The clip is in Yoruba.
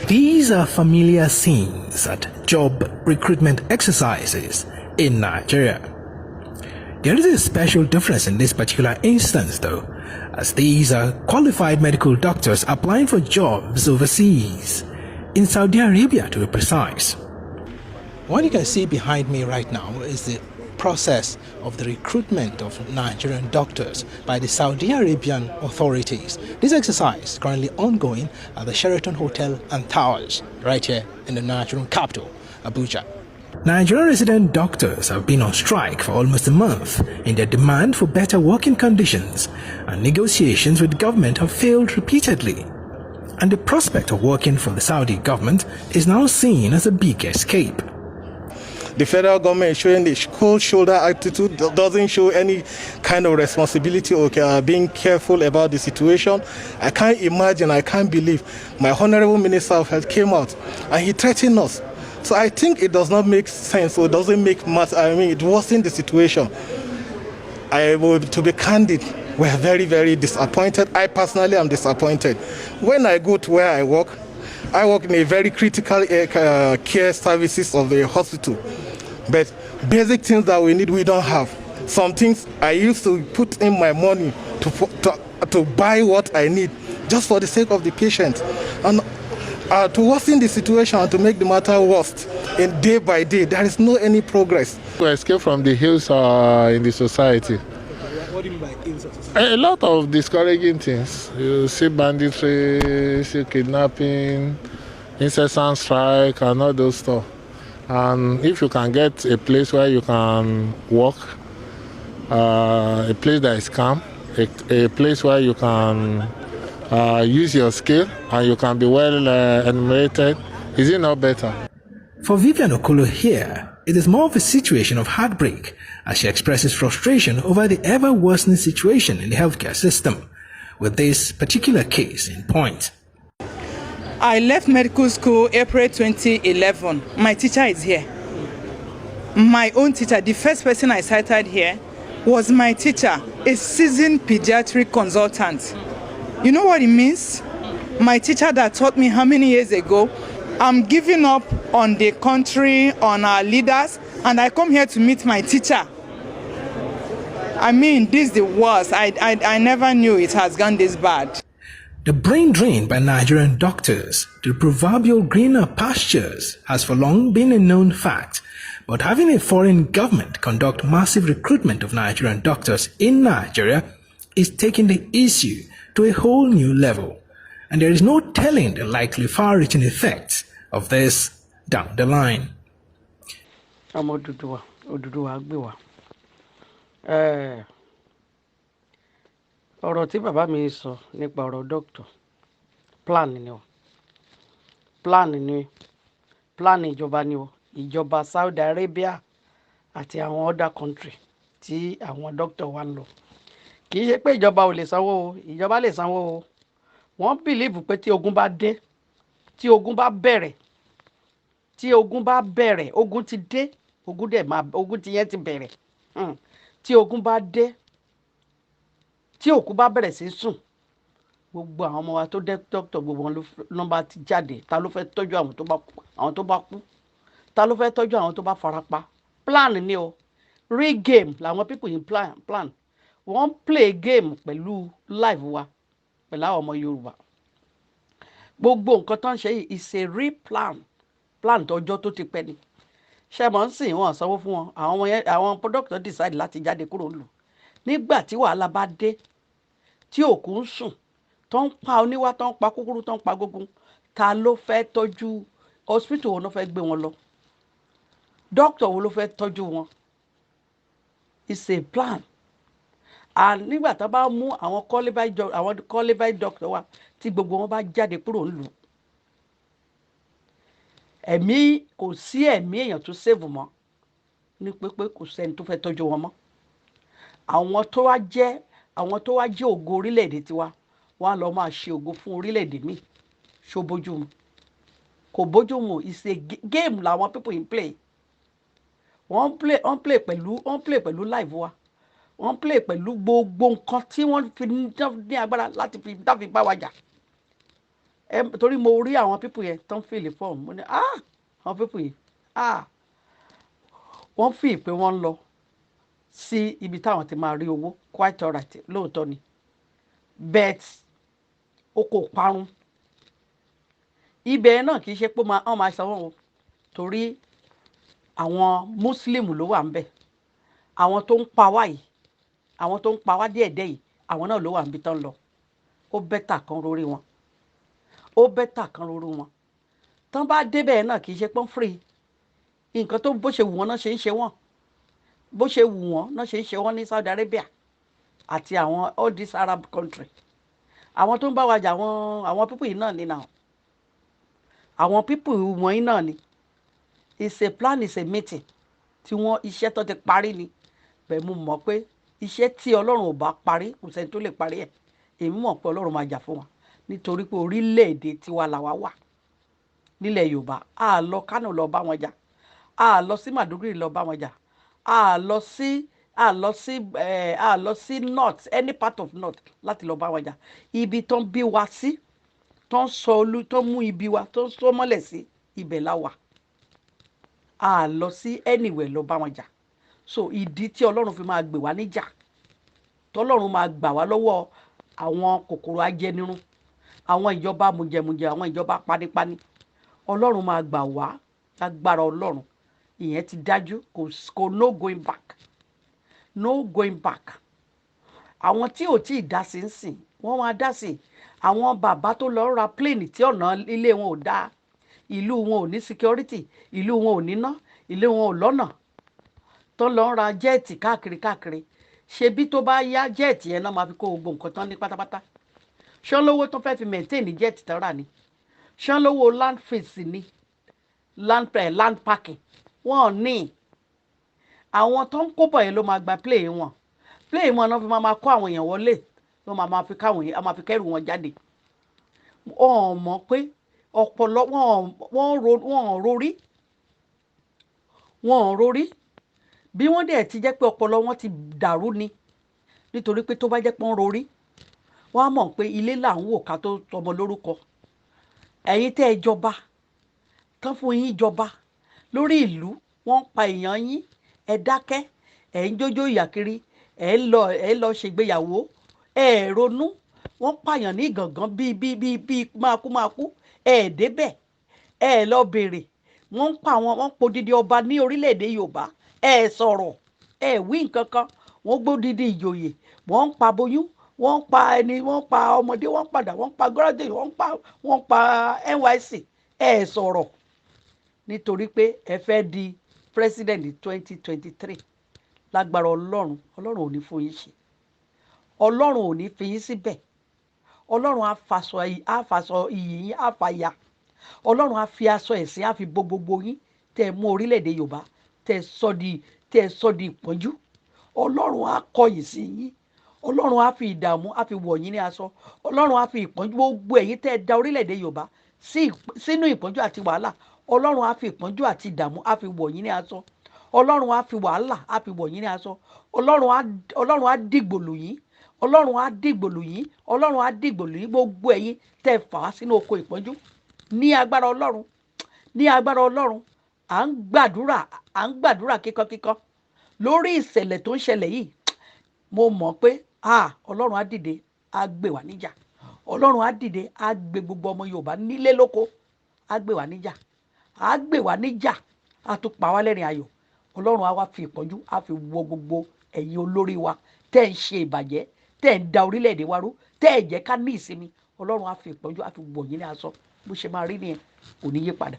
These are familiar scenes at job recruitment exercises in Nigeria. There is a special difference in this particular instance though, as these are qualified medical doctors applying for jobs overseas, in Saudi Arabia to be precise. What you can see behind me right now is the process of the recruitment of Nigerian doctors by the Saudi Arabian authorities. This exercise is currently ongoing at the Sheraton Hotel and Towers right here in the Nigerian capital, Abuja. Nigerian resident doctors have been on strike for almost a month in their demand for better working conditions, and negotiations with government have failed repeatedly. And the prospect of working for the Saudi government is now seen as a big escape. The federal government is showing the cold shoulder attitude, doesn't show any kind of responsibility or being careful about the situation. I can't imagine, I can't believe my Honorable Minister of Health came out and he threatened us. So I think it does not make sense, or it doesn't make much. I mean, it wasn't the situation. To be candid, we're very, very disappointed. I personally am disappointed. When I go to where I work in a very critical care services of the hospital. But basic things that we need, we don't have. Some things I used to put in my money to buy what I need, just for the sake of the patient. And to worsen the situation and to make the matter worse in day by day, there is no any progress. We escape from the hills in the society. What do you mean by hills of society? A lot of discouraging things. You see banditry, see kidnapping, incessant strike, and all those stuff. And if you can get a place where you can work, a place that is calm, a place where you can use your skill and you can be well enumerated, is it not better? For Vivian Okolo here, it is more of a situation of heartbreak as she expresses frustration over the ever-worsening situation in the healthcare system, with this particular case in point. I left medical school April 2011. My teacher is here. My own teacher, the first person I cited here, was my teacher, a seasoned pediatric consultant. You know what it means? My teacher that taught me how many years ago, I'm giving up on the country, on our leaders, and I come here to meet my teacher. I mean, this is the worst. I never knew it has gone this bad. The brain drain by Nigerian doctors to the proverbial greener pastures has for long been a known fact, but having a foreign government conduct massive recruitment of Nigerian doctors in Nigeria is taking the issue to a whole new level, and there is no telling the likely far-reaching effects of this down the line. Ọ̀rọ̀ tí bàbá mi sọ nípa ọ̀rọ̀ doctor plan ìjọba ni o, ìjọba Saudi Arabia àti àwọn other country tí àwọn doctor wà ń lọ. Kì í ṣe pé ìjọba ò lè sanwó o, ìjọba lè sanwó o. Wọ́n believe pé tí ogun bá dé, tí ogun bá bẹ̀rẹ̀, ogun ti dé, ogun ti yẹn ti bẹ̀rẹ̀. Tí ogun bá dé, tí òkú bá bẹ̀rẹ̀ sí sùn, gbogbo àwọn ọmọ wa tó dé doctor gbogbo wọn ló bá ti jáde. Ta ló fẹ́ tọ́jú àwọn tó bá kú? Ta ló fẹ́ tọ́jú àwọn tó bá farapa? Plan ni o. Real game làwọn people yìí plan. Wọ́n play game pẹ̀lú life wa, pẹ̀lú àwọn ọmọ Yorùbá. Gbogbo nǹkan tó ń ṣe yìí is a real plan tọjọ́ tó ti pẹ́ ni. Ṣé mọ̀ ń sìn wọ́n sanwó fún wọn? Àwọn doctor decide láti jáde kúrò nílùú. Nígbà tí wàhálà bá dé, tí òkú ń sùn, tó ń pa oníwá, tó ń pa kúkúrú, tó ń pa gógún, ta ló fẹ́ tọ́jú? Hospital wo ló fẹ́ gbé wọn lọ? Doctor wo ló fẹ́ tọ́jú wọn? It's a plan. And nígbà tó bá mú àwọn qualified doctor wa tí gbogbo wọn bá jáde kúrò nílùú, kò sí ẹ̀mí èèyàn tó save mọ́, ní pé kò sẹ́ni tó fẹ́ tọ́jú wọn mọ́. Àwọn tó wá jẹ́ ògo orílẹ̀-èdè tiwa, wọ́n á lọ máa ṣe ògo fún orílẹ̀-èdè míì. Ṣó bójúmu? Kò bójúmu. It's a game làwọn people in play. Wọ́n play pẹ̀lú life wa. wọ́n play pẹ̀lú gbogbo nǹkan tí wọ́n fi ní agbára láti fi dáfi bá wa jà. Torí mo rí àwọn pípù yẹn tán fìlì fọ́ọ̀mù mo ní àwọn pípù yìí wọ́n fi pé wọ́n lọ sí ibi táwọn ti máa rí owó quite alright lóòótọ́ ni bet ó kò parun ibẹ̀ náà kì í ṣe pé wọ́n máa sanwó wọn torí àwọn muslim ló wà ń bẹ̀ àwọn tó ń pa wá yìí àwọn tó ń pa wá díẹ̀díẹ̀ yìí àwọn náà ló wà níbi tán lọ ó bẹ́tà kan lórí wọn ó bẹ́tà kan lórí wọn tán bá débẹ̀ náà kì í ṣe pọ́n free nǹkan tó bó ṣe wù wọ́n náà ṣe ń ṣe wọ́n bó ṣe wù wọ́n náà ṣe ń ṣe wọ́n ní Saudi Arabia àti àwọn all these Arab country àwọn tó ń bá wa jà àwọn pípù yìí náà ni náà àwọn pípù wọ̀nyí náà ni it's a plan, it's a meeting tí wọ́n iṣẹ́ tó ti parí ni bẹ́ẹ̀ mo mọ̀ pé iṣẹ́ tí Ọlọ́run ò bá parí kò sẹ́ni tó lè parí ẹ̀ èmi mọ̀ pé Ọlọ́run máa jà fún wa nítorí pé orílẹ̀-èdè tiwa làwa wà nílẹ̀ Yorùbá a lọ Kánò lọ bá wọn jà a lọ sí Màdúgùrì lọ bá wọn jà a lọ sí north any part of north láti lọ bá wọn jà ibi tó ń bí wa sí tó ń sọ tó ń mú ibi wa tó ń sọ mọ́lẹ̀ sí ibẹ̀ la wà a lọ sí anywhere lọ bá wọn jà so ìdí tí Ọlọ́run fi máa gbè wá níjà tọ́lọ́run máa gbà wá lọ́wọ́ àwọn kòkòrò ajẹnirun àwọn ìjọba mujẹ-mujẹ àwọn ìjọba panipani Ọlọ́run máa gbà wá lágbára Ọlọ́run ìyẹn ti dájú kò no going back no going back àwọn tí ò tí ì dá sí ń sìn wọ́n máa dá sí àwọn bàbá tó lọ ra plane tí ọ̀nà ilé wọn ò dáa ìlú wọn ò ní security ìlú wọn ò níná ìlú wọn ò lọ́nà tó lọ ra jẹ́ẹ̀tì káàkiri ṣebí tó bá yá jẹ́ẹ̀tì yẹn náà máa fi kó gbogbo nǹkan tán ní pátápátá ṣán lówó tó fẹ́ fi maintain jẹ́ẹ̀tì tán rà ni ṣán lówó land fees ni land parking wọ́n ní àwọn tó ń kóbọ̀ yẹn ló máa gba plane wọn náà fi máa kó àwọn èèyàn wọlé ló máa fi káwọn èèyàn máa fi kẹ́rù wọn jáde wọ́n mọ̀ pé ọpọlọ wọ́n rorí bí wọ́n dẹ̀ ti jẹ́ pé ọpọlọ wọn ti dàrú ni nítorí pé tó bá jẹ́ pé wọ́n rorí wọ́n á mọ̀ pé ilé là ń wò ká tó tọmọ lórúkọ ẹ̀yin tẹ́ ẹ jọba tán fún yín jọba lórí ìlú wọ́n pa èèyàn yín ẹ dákẹ́ ẹ̀ ń jójó ìyà kiri ẹ̀ lọ ṣègbéyàwó ẹ̀ ronú wọ́n pààyàn ní gàngán bíi máa kú ẹ̀ débẹ̀ ẹ̀ lọ béèrè wọ́n podidi ọba ní orílẹ̀-èdè Yorùbá ẹ̀ sọ̀rọ̀ ẹ̀ wí nǹkan kan wọ́n gbódidi ìjòyè wọ́n ń pa aboyún wọ́n ń pa ẹni wọ́n ń pa ọmọdé wọ́n ń padà wọ́n ń pa gọ́rọ́dé wọ́n ń pa NYSC ẹ̀ sọ̀rọ̀ nítorí pé ẹ fẹ́ di president 2023 lágbára Ọlọ́run ò ní fún yín ṣe Ọlọ́run ò ní fi yín síbẹ̀ Ọlọ́run á faṣọ iyì yín á fàyà Ọlọ́run á fi aṣọ ẹ̀sìn á fi bo gbogbo yín tẹ́ ẹ mú orílẹ̀-èdè Yorùbá tẹ́ ẹ sọ di ìpọ́njú Ọlọ́run á kọ̀yìn sí yín Ọlọ́run á fi ìdààmú á fi wọ̀ yín ní aṣọ Ọlọ́run á fi ìpọ́njú gbogbo ẹ̀yin tẹ́ ẹ da orílẹ̀-èdè Yorùbá sínú ìpọ́njú àti wàhálà Ọlọ́run á fi ìpọ́njú àti ìdààmú á fi wọ̀ yín ní aṣọ Ọlọ́run á fi wàhálà á fi wọ̀ yín ní aṣọ Ọlọ́run á dìgbòlù yín Ọlọ́run á dìgbòlù yín Ọlọ́run á dìgbòlù yín gbogbo ẹ̀yin tẹ́ ẹ fà á sínú oko ìpọ́njú ní agbára Ọlọ́run à ń gbàdúrà kíkankíkan lórí ìṣẹ̀lẹ̀ tó ń ṣẹlẹ̀ yìí mo mọ̀ pé Ọlọ́run á dìde á gbè wá níjà Ọlọ́run á dìde á gbé gbogbo ọmọ Yorùbá nílé lóko á gbè wá níjà á tún pa wá lẹ́rìn ayọ̀ Ọlọ́run á wá fi ìpọ́njú á fi wọ gbogbo ẹ̀yin olórí wa tẹ́ ẹ̀ ń ṣe ìbàjẹ́ tẹ́ ẹ̀ ń da orílẹ̀-èdè wa rú tẹ́ ẹ̀ jẹ́ ká ní ìsinmi Ọlọ́run á fi ìpọ́njú á fi wọ̀ yín ní aṣọ bó ṣe máa rí nìyẹn kò ní yí padà.